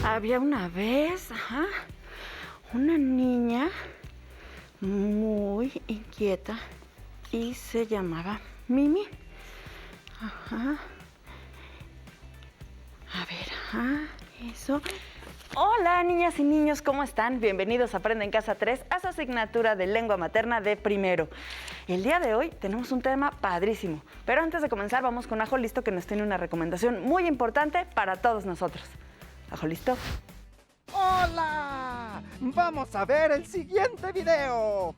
Había una vez, una niña muy inquieta y se llamaba Mimi. A ver, eso. Hola, niñas y niños, ¿cómo están? Bienvenidos a Aprende en Casa 3, a su asignatura de lengua materna de primero. El día de hoy tenemos un tema padrísimo, pero antes de comenzar vamos con Ajo Listo, que nos tiene una recomendación muy importante para todos nosotros. Ajo Listo. ¡Hola! ¡Vamos a ver el siguiente video!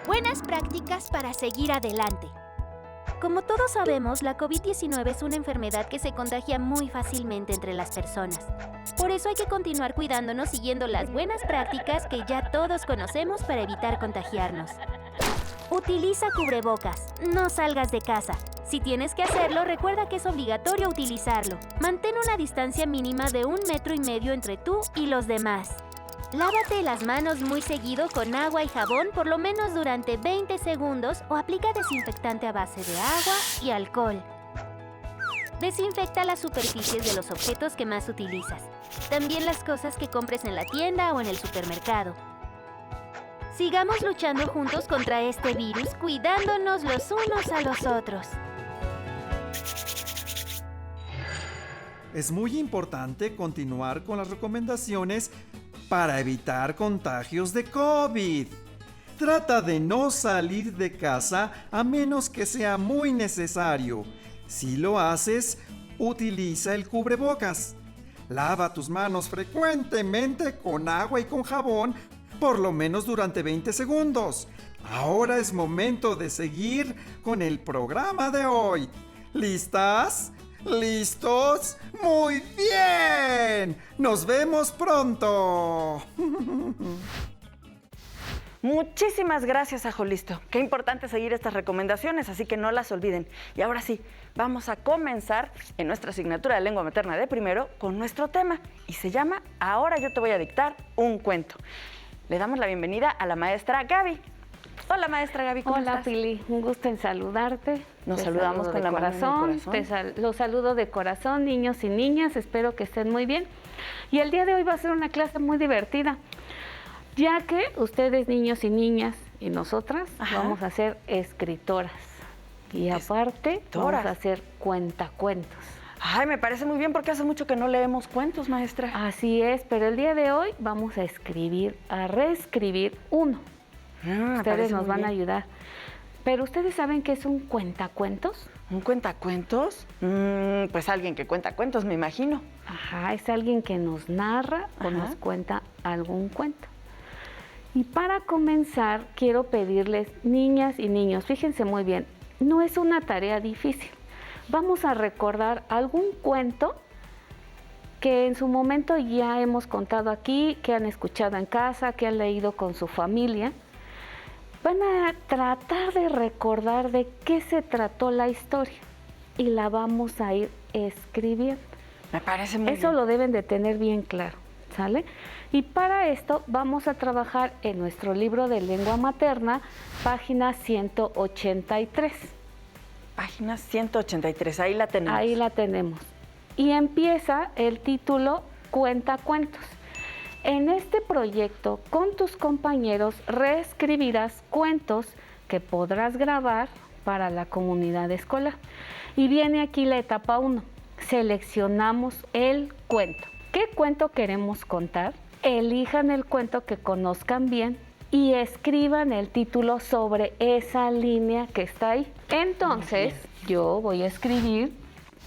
Buenas prácticas para seguir adelante. Como todos sabemos, la COVID-19 es una enfermedad que se contagia muy fácilmente entre las personas. Por eso hay que continuar cuidándonos siguiendo las buenas prácticas que ya todos conocemos para evitar contagiarnos. Utiliza cubrebocas. No salgas de casa. Si tienes que hacerlo, recuerda que es obligatorio utilizarlo. Mantén una distancia mínima de 1,5 metros entre tú y los demás. Lávate las manos muy seguido con agua y jabón por lo menos durante 20 segundos o aplica desinfectante a base de agua y alcohol. Desinfecta las superficies de los objetos que más utilizas. También las cosas que compres en la tienda o en el supermercado. Sigamos luchando juntos contra este virus, cuidándonos los unos a los otros. Es muy importante continuar con las recomendaciones para evitar contagios de COVID. Trata de no salir de casa a menos que sea muy necesario. Si lo haces, utiliza el cubrebocas. Lava tus manos frecuentemente con agua y con jabón, por lo menos durante 20 segundos. Ahora es momento de seguir con el programa de hoy. ¿Listas? ¿Listos? ¡Muy bien! ¡Nos vemos pronto! Muchísimas gracias, Ajo Listo. Qué importante seguir estas recomendaciones, así que no las olviden. Y ahora sí, vamos a comenzar en nuestra asignatura de lengua materna de primero con nuestro tema. Y se llama Ahora yo te voy a dictar un cuento. Le damos la bienvenida a la maestra Gaby. Hola, maestra Gaby, ¿cómo estás? Hola, Pili, un gusto en saludarte. Nos saludamos con la mano en el corazón. Los saludo de corazón, niños y niñas, espero que estén muy bien. Y el día de hoy va a ser una clase muy divertida, ya que ustedes, niños y niñas, y nosotras, vamos a ser escritoras. Y aparte, vamos a hacer cuentacuentos. Ay, me parece muy bien porque hace mucho que no leemos cuentos, maestra. Así es, pero el día de hoy vamos a reescribir uno. Ustedes nos van a ayudar. Pero ¿ustedes saben qué es un cuentacuentos? ¿Un cuentacuentos? Pues alguien que cuenta cuentos, me imagino. Ajá, es alguien que nos narra o nos cuenta algún cuento. Y para comenzar, quiero pedirles, niñas y niños, fíjense muy bien, no es una tarea difícil. Vamos a recordar algún cuento que en su momento ya hemos contado aquí, que han escuchado en casa, que han leído con su familia. Van a tratar de recordar de qué se trató la historia y la vamos a ir escribiendo. Me parece muy bien. Eso lo deben de tener bien claro, ¿sale? Y para esto vamos a trabajar en nuestro libro de lengua materna, página 183. Página 183, ahí la tenemos. Ahí la tenemos. Y empieza el título Cuentacuentos. En este proyecto, con tus compañeros, reescribirás cuentos que podrás grabar para la comunidad escolar. Y viene aquí la etapa 1. Seleccionamos el cuento. ¿Qué cuento queremos contar? Elijan el cuento que conozcan bien y escriban el título sobre esa línea que está ahí. Entonces, yo voy a escribir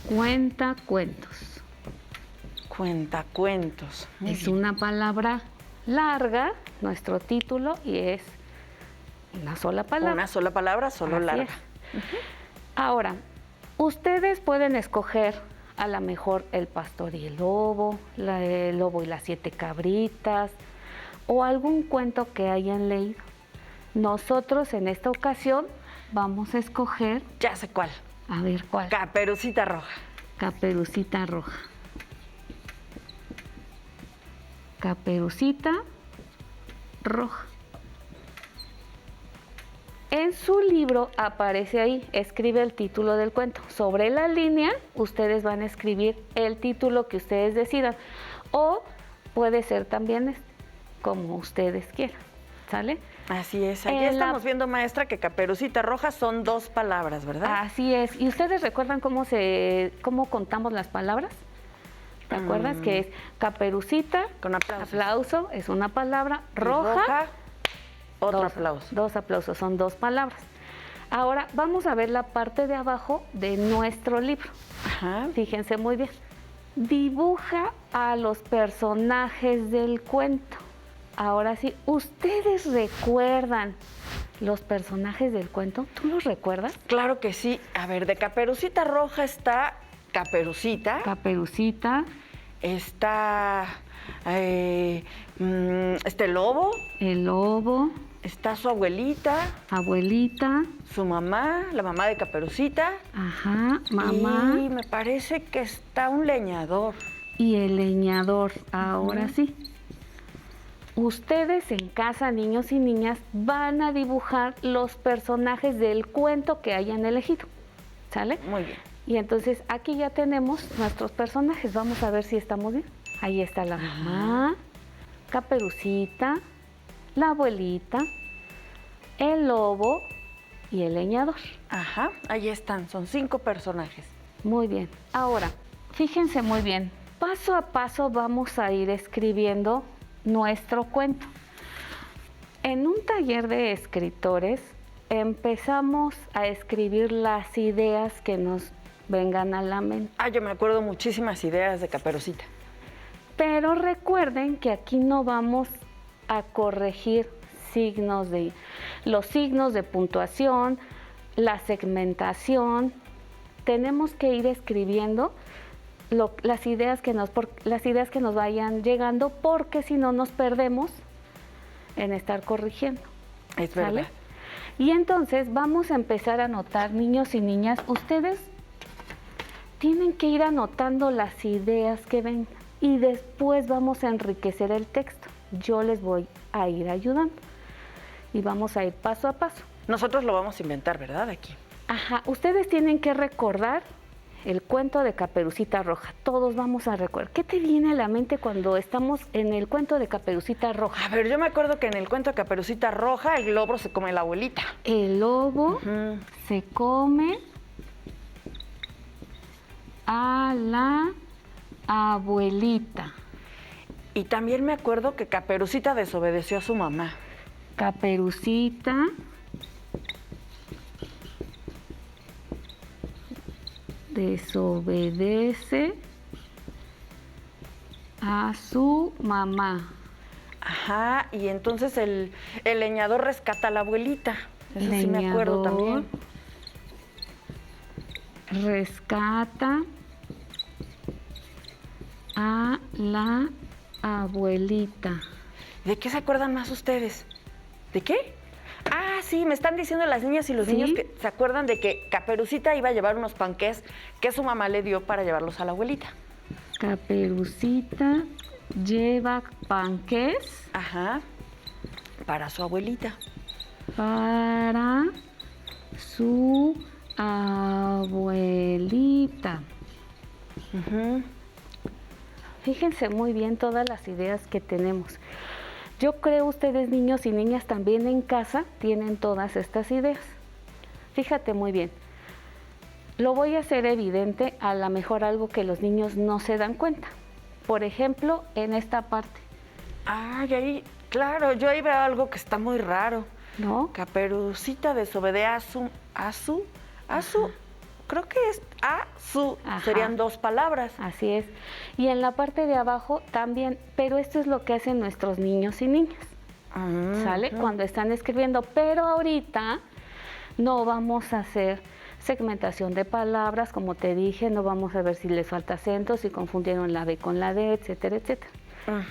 cuentacuentos. Cuentacuentos. Es una palabra larga, nuestro título, y es una sola palabra. Una sola palabra, solo Así larga. es. Ahora, ustedes pueden escoger a lo mejor El pastor y el lobo, El lobo y las 7 cabritas, o algún cuento que hayan leído. Nosotros en esta ocasión vamos a escoger... Ya sé cuál. A ver, ¿cuál? Caperucita Roja. Caperucita Roja. Caperucita Roja. En su libro aparece ahí, escribe el título del cuento. Sobre la línea, ustedes van a escribir el título que ustedes decidan. O puede ser también como ustedes quieran, ¿sale? Así es. Aquí estamos viendo, maestra, que Caperucita Roja son 2 palabras, ¿verdad? Así es. ¿Y ustedes recuerdan cómo contamos las palabras? ¿Te acuerdas? Que es Caperucita, con aplausos. Aplauso, es una palabra. Y Roja, otro aplauso. 2 aplausos, son 2 palabras. Ahora vamos a ver la parte de abajo de nuestro libro. Ajá. Fíjense muy bien. Dibuja a los personajes del cuento. Ahora sí, ¿ustedes recuerdan los personajes del cuento? ¿Tú los recuerdas? Claro que sí. A ver, de Caperucita Roja está Caperucita. Caperucita. Está este lobo. El lobo. Está su abuelita. Abuelita. Su mamá, la mamá de Caperucita. Ajá, mamá. Y me parece que está un leñador. Y el leñador. Ahora sí. Ustedes en casa, niños y niñas, van a dibujar los personajes del cuento que hayan elegido. ¿Sale? Muy bien. Y entonces aquí ya tenemos nuestros personajes. Vamos a ver si estamos bien. Ahí está la mamá, Caperucita, la abuelita, el lobo y el leñador. Ajá, ahí están, son 5 personajes. Muy bien. Ahora, fíjense muy bien. Paso a paso vamos a ir escribiendo nuestro cuento. En un taller de escritores empezamos a escribir las ideas que nos vengan a la mente. Yo me acuerdo muchísimas ideas de Caperucita. Pero recuerden que aquí no vamos a corregir los signos de puntuación, la segmentación. Tenemos que ir escribiendo las ideas que nos vayan llegando, porque si no nos perdemos en estar corrigiendo. Es verdad. ¿Sale? Y entonces vamos a empezar a anotar, niños y niñas, ustedes tienen que ir anotando las ideas que ven y después vamos a enriquecer el texto. Yo les voy a ir ayudando y vamos a ir paso a paso. Nosotros lo vamos a inventar, ¿verdad? Aquí. Ajá, ustedes tienen que recordar el cuento de Caperucita Roja. Todos vamos a recordar. ¿Qué te viene a la mente cuando estamos en el cuento de Caperucita Roja? A ver, yo me acuerdo que en el cuento de Caperucita Roja el lobo se come a la abuelita. El lobo se come a la abuelita. Y también me acuerdo que Caperucita desobedeció a su mamá. Caperucita desobedece a su mamá. Ajá, y entonces el leñador rescata a la abuelita. Eso sí me acuerdo también. Rescata a la abuelita. ¿De qué se acuerdan más ustedes? ¿De qué? Sí, me están diciendo las niñas y los niños que se acuerdan de que Caperucita iba a llevar unos panqués que su mamá le dio para llevarlos a la abuelita. Caperucita lleva panqués. Ajá, para su abuelita. Para su abuelita. Fíjense muy bien todas las ideas que tenemos. Yo creo ustedes, niños y niñas, también en casa tienen todas estas ideas. Fíjate muy bien. Lo voy a hacer evidente, a lo mejor algo que los niños no se dan cuenta. Por ejemplo, en esta parte. Ahí, claro, yo ahí veo algo que está muy raro. ¿No? Caperucita desobedece a su, creo que es a su, serían 2 palabras. Así es. Y en la parte de abajo también, pero esto es lo que hacen nuestros niños y niñas. ¿Sale? Cuando están escribiendo, pero ahorita no vamos a hacer segmentación de palabras, como te dije, no vamos a ver si les falta acento, si confundieron la B con la D, etcétera, etcétera.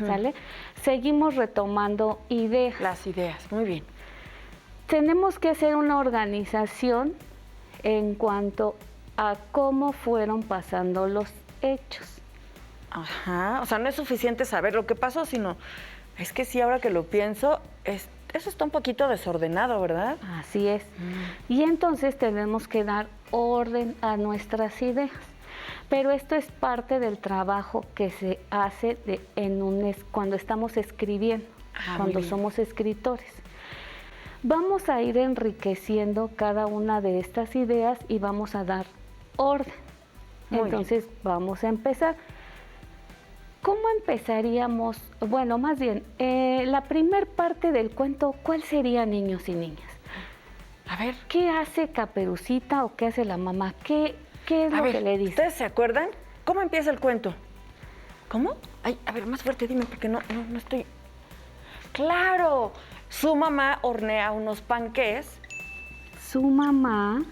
¿Sale? Seguimos retomando ideas. Las ideas, muy bien. Tenemos que hacer una organización en cuanto a cómo fueron pasando los hechos. Ajá, o sea, no es suficiente saber lo que pasó, sino es que sí, ahora que lo pienso, eso está un poquito desordenado, ¿verdad? Así es. Y entonces tenemos que dar orden a nuestras ideas. Pero esto es parte del trabajo que se hace cuando estamos escribiendo, cuando somos escritores. Vamos a ir enriqueciendo cada una de estas ideas y vamos a dar orden. Entonces vamos a empezar. ¿Cómo empezaríamos? Bueno, más bien, la primer parte del cuento, ¿cuál sería, niños y niñas? A ver. ¿Qué hace Caperucita o qué hace la mamá? ¿Qué es lo que le dice? ¿Ustedes se acuerdan? ¿Cómo empieza el cuento? ¿Cómo? Ay, a ver, más fuerte, dime, porque no estoy... ¡Claro! Su mamá hornea unos panqués. Su mamá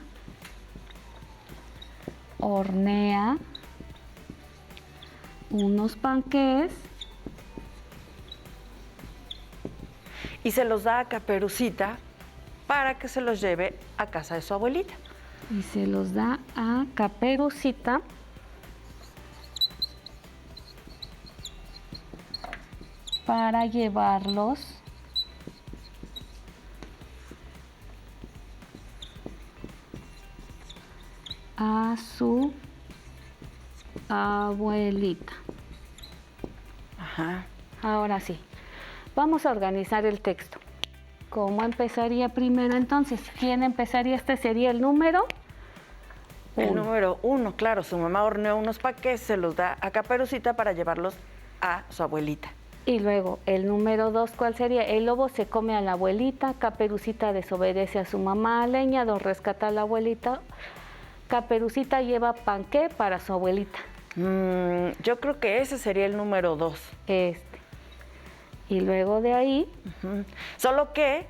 hornea unos panqués y se los da a Caperucita para que se los lleve a casa de su abuelita. Y se los da a Caperucita para llevarlos a su abuelita. Ajá. Ahora sí, vamos a organizar el texto. ¿Cómo empezaría primero entonces? ¿Quién empezaría? Este sería el número 1. El número 1, claro. Su mamá horneó unos panqués, se los da a Caperucita para llevarlos a su abuelita. Y luego, el número 2, ¿cuál sería? El lobo se come a la abuelita, Caperucita desobedece a su mamá, Leñador rescata a la abuelita, Caperucita lleva panqué para su abuelita. Yo creo que ese sería el número 2. Y luego de ahí... Solo que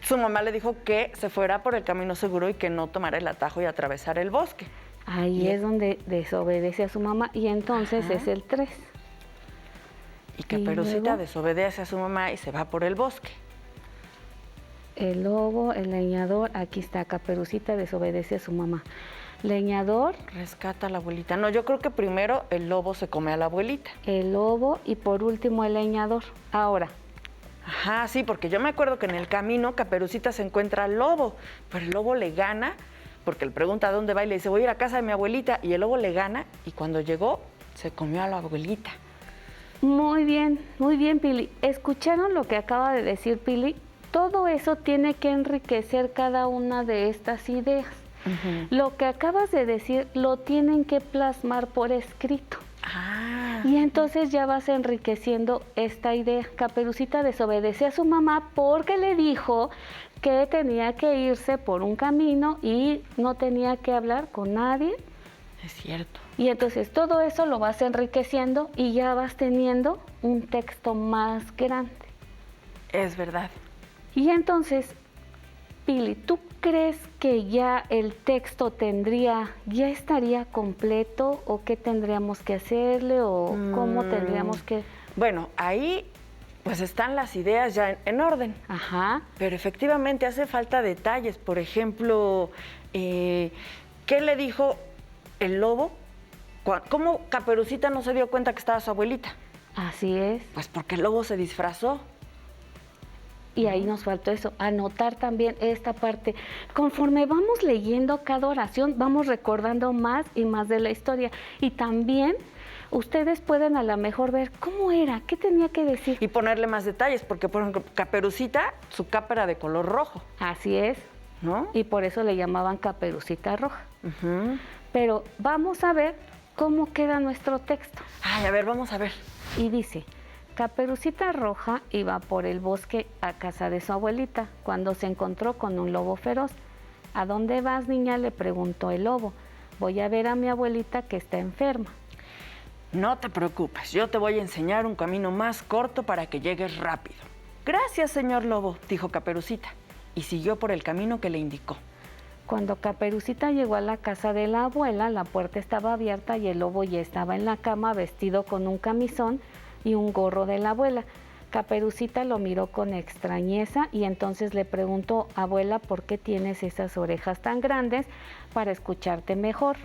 su mamá le dijo que se fuera por el camino seguro y que no tomara el atajo y atravesara el bosque. Ahí es donde desobedece a su mamá y entonces es el 3. Y Caperucita desobedece a su mamá y se va por el bosque. El lobo, el leñador, aquí está, Caperucita desobedece a su mamá. Leñador rescata a la abuelita. No, yo creo que primero el lobo se come a la abuelita. El lobo y por último el leñador. Ahora. Ajá, sí, porque yo me acuerdo que en el camino Caperucita se encuentra al lobo, pero el lobo le gana, porque él pregunta dónde va y le dice, voy a ir a casa de mi abuelita, y el lobo le gana, y cuando llegó, se comió a la abuelita. Muy bien, Pili. ¿Escucharon lo que acaba de decir Pili? Todo eso tiene que enriquecer cada una de estas ideas. Lo que acabas de decir lo tienen que plasmar por escrito. Y entonces ya vas enriqueciendo esta idea. Caperucita desobedece a su mamá porque le dijo que tenía que irse por un camino y no tenía que hablar con nadie. Es cierto. Y entonces todo eso lo vas enriqueciendo y ya vas teniendo un texto más grande. Es verdad. Y entonces, Pili, ¿tú crees que ya el texto ya estaría completo o qué tendríamos que hacerle o cómo tendríamos que...? Bueno, ahí pues están las ideas ya en orden. Ajá. Pero efectivamente hace falta detalles. Por ejemplo, ¿qué le dijo el lobo? ¿Cómo Caperucita no se dio cuenta que estaba su abuelita? Así es. Pues porque el lobo se disfrazó. Y ahí nos faltó eso, anotar también esta parte. Conforme vamos leyendo cada oración, vamos recordando más y más de la historia. Y también ustedes pueden a lo mejor ver cómo era, qué tenía que decir. Y ponerle más detalles, porque por ejemplo, Caperucita, su capa era de color rojo. Así es, ¿no? Y por eso le llamaban Caperucita Roja. Pero vamos a ver cómo queda nuestro texto. Ay, a ver, vamos a ver. Y dice... Caperucita Roja iba por el bosque a casa de su abuelita cuando se encontró con un lobo feroz. ¿A dónde vas, niña?, le preguntó el lobo. Voy a ver a mi abuelita que está enferma. No te preocupes, yo te voy a enseñar un camino más corto para que llegues rápido. Gracias, señor lobo, dijo Caperucita, y siguió por el camino que le indicó. Cuando Caperucita llegó a la casa de la abuela, la puerta estaba abierta y el lobo ya estaba en la cama vestido con un camisón y un gorro de la abuela. Caperucita lo miró con extrañeza y entonces le preguntó, abuela, ¿por qué tienes esas orejas tan grandes para escucharte mejor?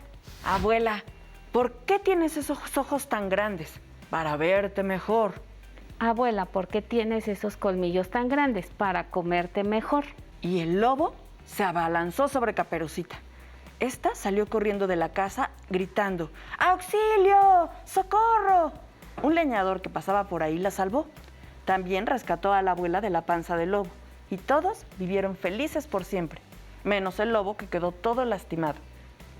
Abuela, ¿por qué tienes esos ojos tan grandes? Para verte mejor. abuela, ¿por qué tienes esos colmillos tan grandes? Para comerte mejor. Y el lobo se abalanzó sobre Caperucita. Esta salió corriendo de la casa gritando: ¡Auxilio! ¡Socorro! Un leñador que pasaba por ahí la salvó. También rescató a la abuela de la panza del lobo. Y todos vivieron felices por siempre, menos el lobo, que quedó todo lastimado.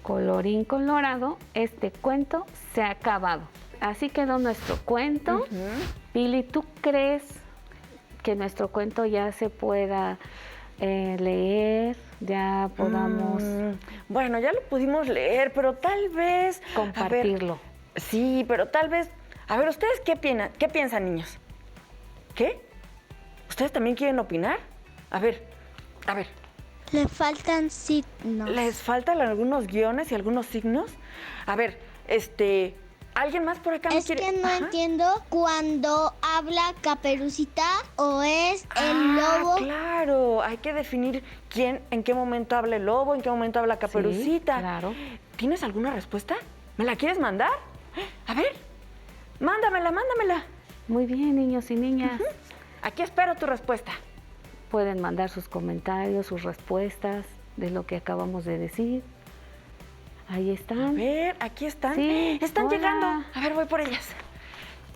Colorín colorado, este cuento se ha acabado. Así quedó nuestro cuento. Pili, ¿tú crees que nuestro cuento ya se pueda leer? Ya podamos Bueno, ya lo pudimos leer, pero tal vez... compartirlo. A ver, sí, pero tal vez... A ver, ¿ustedes qué piensan, niños? ¿Qué? ¿Ustedes también quieren opinar? A ver. Le faltan signos. ¿Les faltan algunos guiones y algunos signos? A ver, ¿alguien más por acá me Es quiere...? que no Ajá. entiendo cuando habla Caperucita o es el lobo. Claro, hay que definir en qué momento habla el lobo, en qué momento habla Caperucita. Sí, claro. ¿Tienes alguna respuesta? ¿Me la quieres mandar? A ver, mándamela. Muy bien, niños y niñas. Aquí espero tu respuesta. Pueden mandar sus comentarios, sus respuestas de lo que acabamos de decir. Ahí A están. ver, aquí están. Sí, Están hola. llegando. A ver, voy por ellas.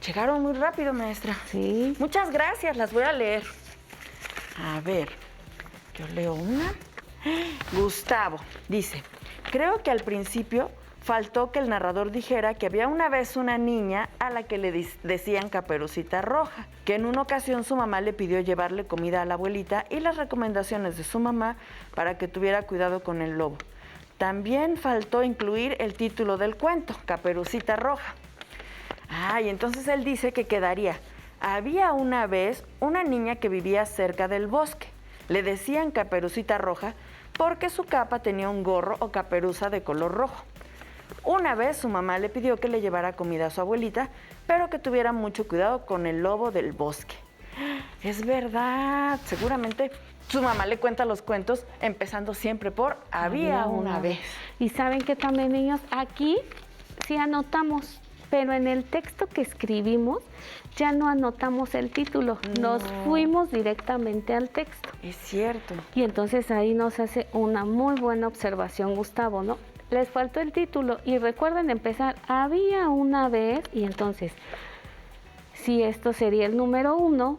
Llegaron muy rápido, maestra. Sí. Muchas gracias, las voy a leer. A ver, yo leo una. Gustavo dice: creo que al principio faltó que el narrador dijera que había una vez una niña a la que le decían Caperucita Roja, que en una ocasión su mamá le pidió llevarle comida a la abuelita y las recomendaciones de su mamá para que tuviera cuidado con el lobo. También faltó incluir el título del cuento, Caperucita Roja. Y entonces él dice que quedaría: había una vez una niña que vivía cerca del bosque. Le decían Caperucita Roja porque su capa tenía un gorro o caperuza de color rojo. Una vez su mamá le pidió que le llevara comida a su abuelita, pero que tuviera mucho cuidado con el lobo del bosque. Es verdad, seguramente su mamá le cuenta los cuentos empezando siempre por había una vez. Y saben que también, niños, aquí sí anotamos, pero en el texto que escribimos ya no anotamos el título, nos fuimos directamente al texto. Es cierto. Y entonces ahí nos hace una muy buena observación, Gustavo, ¿no? Les faltó el título y recuerden empezar, había una vez, y entonces, si esto sería el número 1,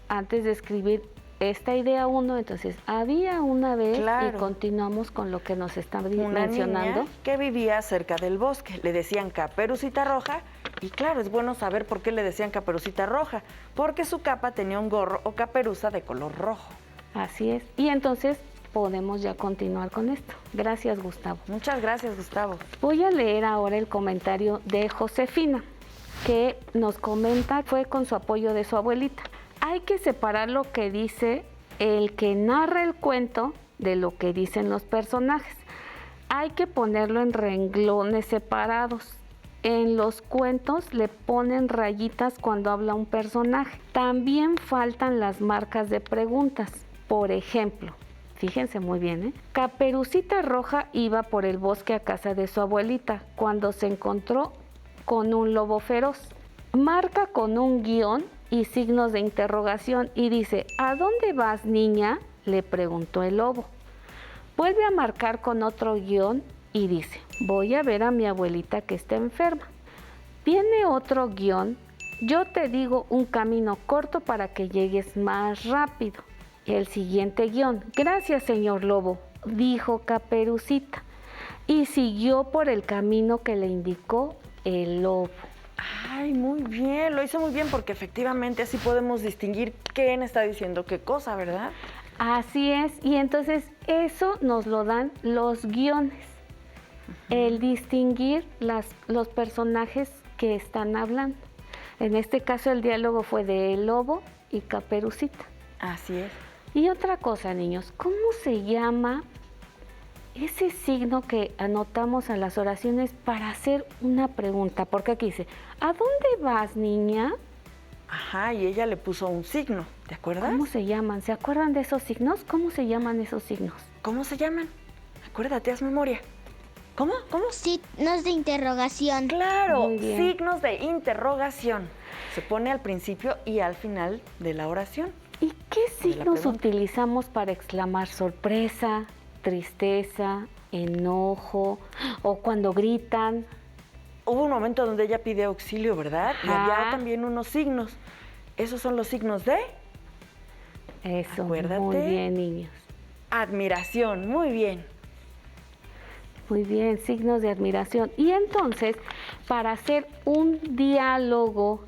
antes de escribir esta idea 1, entonces, había una vez, Claro. y continuamos con lo que nos están Una mencionando. niña que vivía cerca del bosque. Le decían Caperucita Roja. Y claro, es bueno saber por qué le decían Caperucita Roja. Porque su capa tenía un gorro o caperuza de color rojo. Así es. Y entonces podemos ya continuar con esto. Gracias, Gustavo. Muchas gracias, Gustavo. Voy a leer ahora el comentario de Josefina, que nos comenta, fue con su apoyo de su abuelita. Hay que separar lo que dice el que narra el cuento de lo que dicen los personajes. Hay que ponerlo en renglones separados. En los cuentos le ponen rayitas cuando habla un personaje. También faltan las marcas de preguntas. Por ejemplo, fíjense muy bien, ¿eh? Caperucita Roja iba por el bosque a casa de su abuelita cuando se encontró con un lobo feroz. Marca con un guión y signos de interrogación y dice: ¿a dónde vas, niña?, le preguntó el lobo. Vuelve a marcar con otro guión y dice: voy a ver a mi abuelita que está enferma. Viene otro guión: yo te digo un camino corto para que llegues más rápido. El siguiente guión: gracias, señor lobo, dijo Caperucita, y siguió por el camino que le indicó el lobo. Ay, muy bien, lo hizo muy bien porque efectivamente así podemos distinguir quién está diciendo qué cosa, ¿verdad? Así es, y entonces eso nos lo dan los guiones, el distinguir los personajes que están hablando. En este caso el diálogo fue de el lobo y Caperucita. Así es. Y otra cosa, niños, ¿cómo se llama ese signo que anotamos a las oraciones para hacer una pregunta? Porque aquí dice: ¿a dónde vas, niña? Ajá, y ella le puso un signo, ¿te acuerdas? ¿Cómo se llaman? ¿Se acuerdan de esos signos? ¿Cómo se llaman esos signos? ¿Cómo se llaman? Acuérdate, haz memoria. ¿Cómo? Signos de interrogación. Claro, Muy bien. signos de interrogación. Se pone al principio y al final de la oración. ¿Y qué de la signos pregunta. utilizamos para exclamar sorpresa, tristeza, enojo o cuando gritan? Hubo un momento donde ella pide auxilio, ¿verdad? Y Ajá. había también unos signos. Esos son los signos de Eso, Acuérdate. muy bien, niños. admiración. Muy bien. Muy bien, signos de admiración. Y entonces, para hacer un diálogo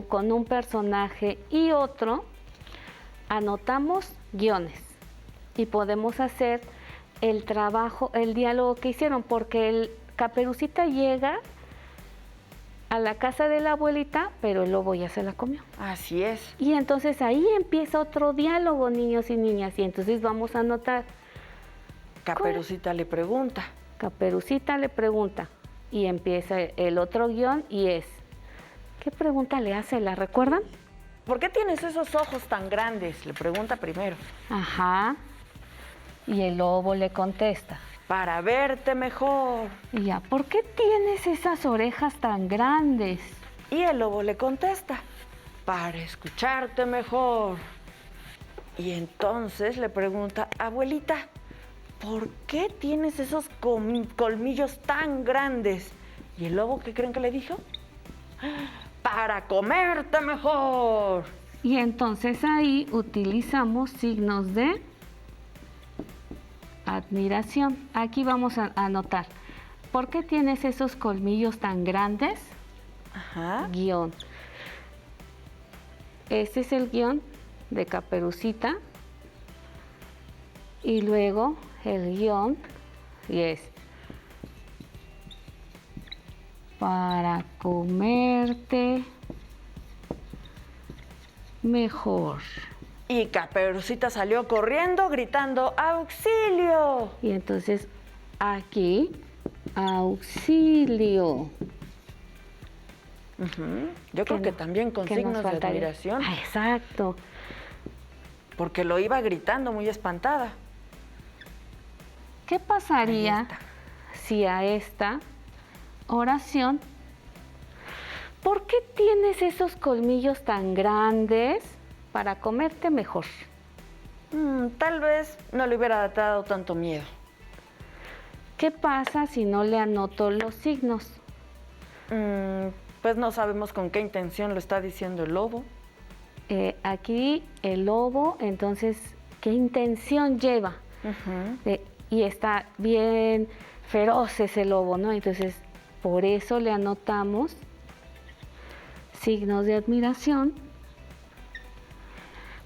con un personaje y otro, anotamos guiones y podemos hacer el trabajo, el diálogo que hicieron, porque el Caperucita llega a la casa de la abuelita, pero el lobo ya se la comió. Así es. Y entonces ahí empieza otro diálogo, niños y niñas, y entonces vamos a anotar. Caperucita le pregunta. Caperucita le pregunta y empieza el otro guión y es, ¿qué pregunta le hace? ¿La recuerdan? ¿Por qué tienes esos ojos tan grandes? Le pregunta primero. Ajá. Y el lobo le contesta. Para verte mejor. Y ya, ¿por qué tienes esas orejas tan grandes? Y el lobo le contesta. Para escucharte mejor. Y entonces le pregunta, abuelita, ¿por qué tienes esos colmillos tan grandes? ¿Y el lobo qué creen que le dijo? Para comerte mejor. Y entonces ahí utilizamos signos de admiración. Aquí vamos a anotar. ¿Por qué tienes esos colmillos tan grandes? Ajá. Guión. Este es el guión de Caperucita. Y luego el guión y es para comerte mejor. Y Caperucita salió corriendo gritando, ¡auxilio! Y entonces aquí, auxilio. Yo creo ¿Qué que no- también con qué nos signos de faltaría? admiración, Ah, exacto. porque lo iba gritando muy espantada. ¿Qué pasaría Ahí está. si a esta oración, ¿por qué tienes esos colmillos tan grandes para comerte mejor? Tal vez no le hubiera dado tanto miedo. ¿Qué pasa si no le anoto los signos? Pues no sabemos con qué intención lo está diciendo el lobo. Aquí el lobo, entonces, ¿qué intención lleva? Y está bien feroz ese lobo, ¿no? Entonces, por eso le anotamos signos de admiración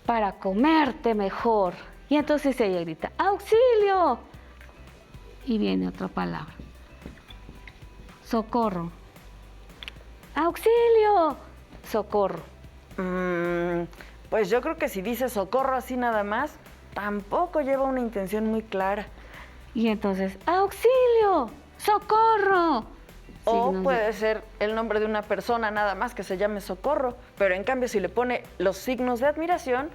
para comerte mejor. Y entonces ella grita, ¡auxilio! Y viene otra palabra. Socorro. ¡Auxilio! Socorro. Pues yo creo que si dice socorro así nada más, tampoco lleva una intención muy clara. Y entonces, ¡auxilio! ¡Socorro! O Signos de- puede ser el nombre de una persona nada más que se llame Socorro, pero en cambio si le pone los signos de admiración,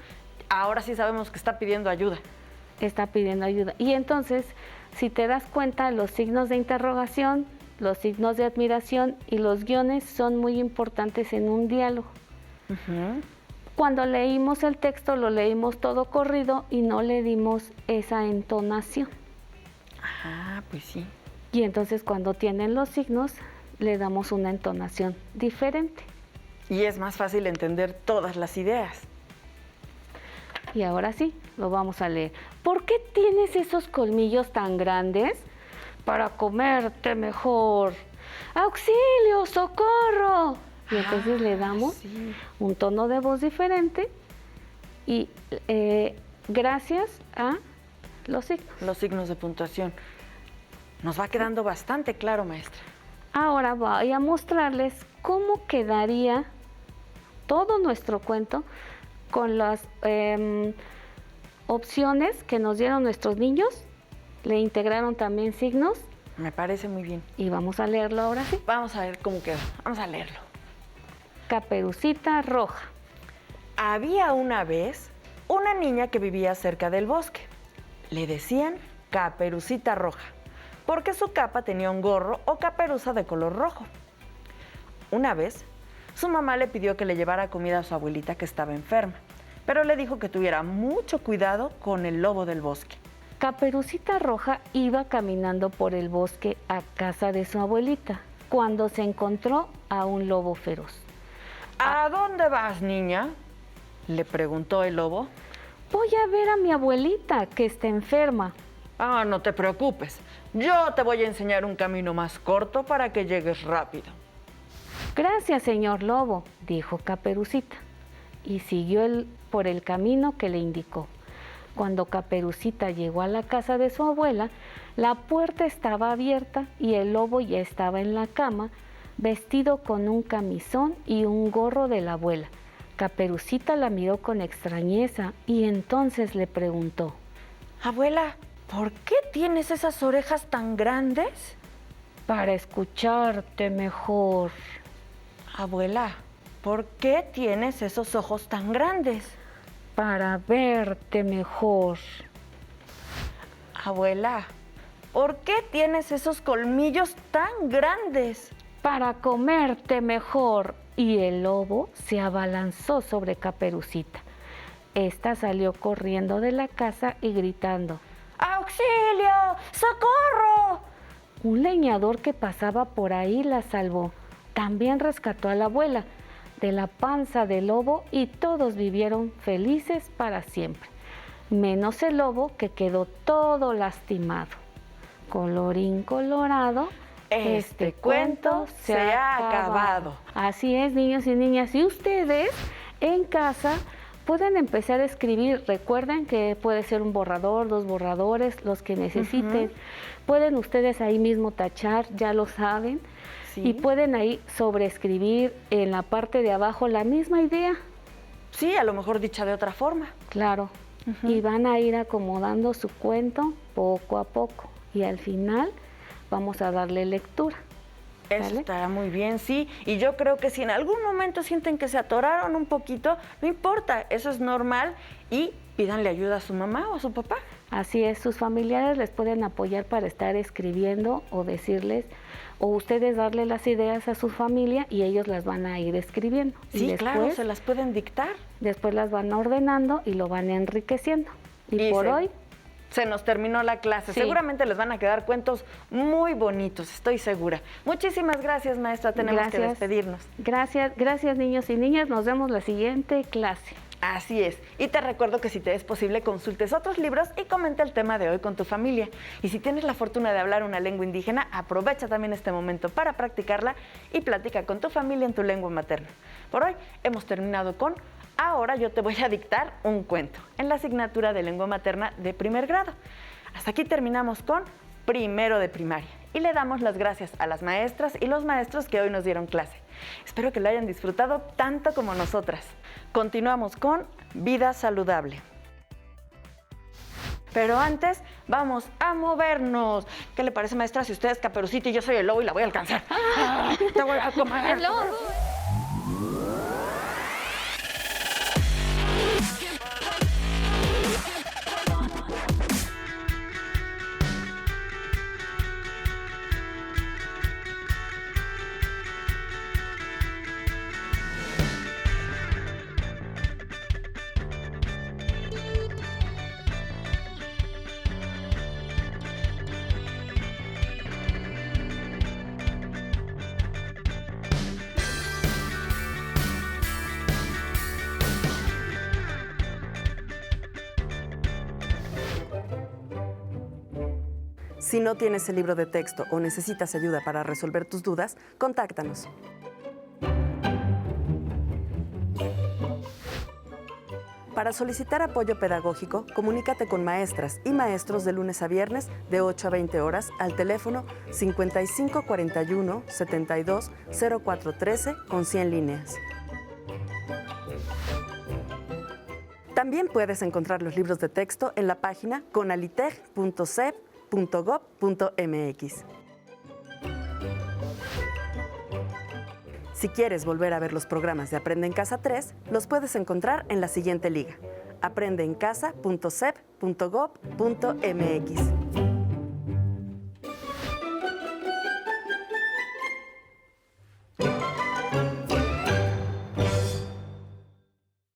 ahora sí sabemos que está pidiendo ayuda. Está pidiendo ayuda. Y entonces, si te das cuenta, los signos de interrogación, los signos de admiración y los guiones son muy importantes en un diálogo. Cuando leímos el texto, lo leímos todo corrido y no le dimos esa entonación. Ah, pues sí. Y entonces cuando tienen los signos, le damos una entonación diferente. Y es más fácil entender todas las ideas. Y ahora sí, lo vamos a leer. ¿Por qué tienes esos colmillos tan grandes? Para comerte mejor. ¡Auxilio! ¡Socorro! Y entonces le damos Sí. un tono de voz diferente y gracias a los signos. Los signos de puntuación. Nos va quedando bastante claro, maestra. Ahora voy a mostrarles cómo quedaría todo nuestro cuento con las opciones que nos dieron nuestros niños. Le integraron también signos Me parece muy bien. y vamos a leerlo ahora sí. Vamos a ver cómo queda. Vamos a leerlo. Caperucita Roja. Había una vez una niña que vivía cerca del bosque. Le decían Caperucita Roja, porque su capa tenía un gorro o caperuza de color rojo. Una vez, su mamá le pidió que le llevara comida a su abuelita que estaba enferma, pero le dijo que tuviera mucho cuidado con el lobo del bosque. Caperucita Roja iba caminando por el bosque a casa de su abuelita cuando se encontró a un lobo feroz. ¿A dónde vas, niña?, le preguntó el lobo. Voy a ver a mi abuelita que está enferma. Ah, no te preocupes, yo te voy a enseñar un camino más corto para que llegues rápido. Gracias, señor lobo, dijo Caperucita, y siguió por el camino que le indicó. Cuando Caperucita llegó a la casa de su abuela, la puerta estaba abierta y el lobo ya estaba en la cama, vestido con un camisón y un gorro de la abuela. Caperucita la miró con extrañeza y entonces le preguntó: Abuela, ¿por qué tienes esas orejas tan grandes? Para escucharte mejor. Abuela, ¿por qué tienes esos ojos tan grandes? Para verte mejor. Abuela, ¿por qué tienes esos colmillos tan grandes? Para comerte mejor. Y el lobo se abalanzó sobre Caperucita. Esta salió corriendo de la casa y gritando: ¡Auxilio! ¡Socorro! Un leñador que pasaba por ahí la salvó. También rescató a la abuela de la panza del lobo y todos vivieron felices para siempre, menos el lobo, que quedó todo lastimado. Colorín colorado, este cuento se ha acabado. Así es, niños y niñas. Y ustedes en casa pueden empezar a escribir. Recuerden que puede ser un borrador, 2 borradores, los que necesiten. Pueden ustedes ahí mismo tachar, ya lo saben. Sí. Y pueden ahí sobreescribir en la parte de abajo la misma idea. Sí, a lo mejor dicha de otra forma. Claro. Y van a ir acomodando su cuento poco a poco. Y al final vamos a darle lectura. Eso ¿Sale? estará muy bien, sí. Y yo creo que si en algún momento sienten que se atoraron un poquito, no importa, eso es normal. Y pídanle ayuda a su mamá o a su papá. Así es, sus familiares les pueden apoyar para estar escribiendo o decirles, o ustedes darle las ideas a su familia y ellos las van a ir escribiendo. Sí, y después, claro, se las pueden dictar. Después las van ordenando y lo van enriqueciendo. Y por hoy se nos terminó la clase. Sí. Seguramente les van a quedar cuentos muy bonitos, estoy segura. Muchísimas gracias, maestra. Tenemos que despedirnos. Gracias niños y niñas. Nos vemos la siguiente clase. Así es. Y te recuerdo que si te es posible, consultes otros libros y comenta el tema de hoy con tu familia. Y si tienes la fortuna de hablar una lengua indígena, aprovecha también este momento para practicarla y platica con tu familia en tu lengua materna. Por hoy hemos terminado con Ahora yo te voy a dictar un cuento en la asignatura de lengua materna de 1er grado. Hasta aquí terminamos con 1º de primaria y le damos las gracias a las maestras y los maestros que hoy nos dieron clase. Espero que lo hayan disfrutado tanto como nosotras. Continuamos con Vida Saludable. Pero antes, vamos a movernos. ¿Qué le parece, maestra, si usted es Caperucita y yo soy el lobo y la voy a alcanzar? ¡Te voy a comer! ¡El lobo! Si no tienes el libro de texto o necesitas ayuda para resolver tus dudas, contáctanos. Para solicitar apoyo pedagógico, comunícate con maestras y maestros de lunes a viernes de 8 a 20 horas al teléfono 5541 72 0413 con 100 líneas. También puedes encontrar los libros de texto en la página conaliteg.sep.gov.mx. Si quieres volver a ver los programas de Aprende en Casa 3, los puedes encontrar en la siguiente liga: aprendeencasa.sep.gov.mx.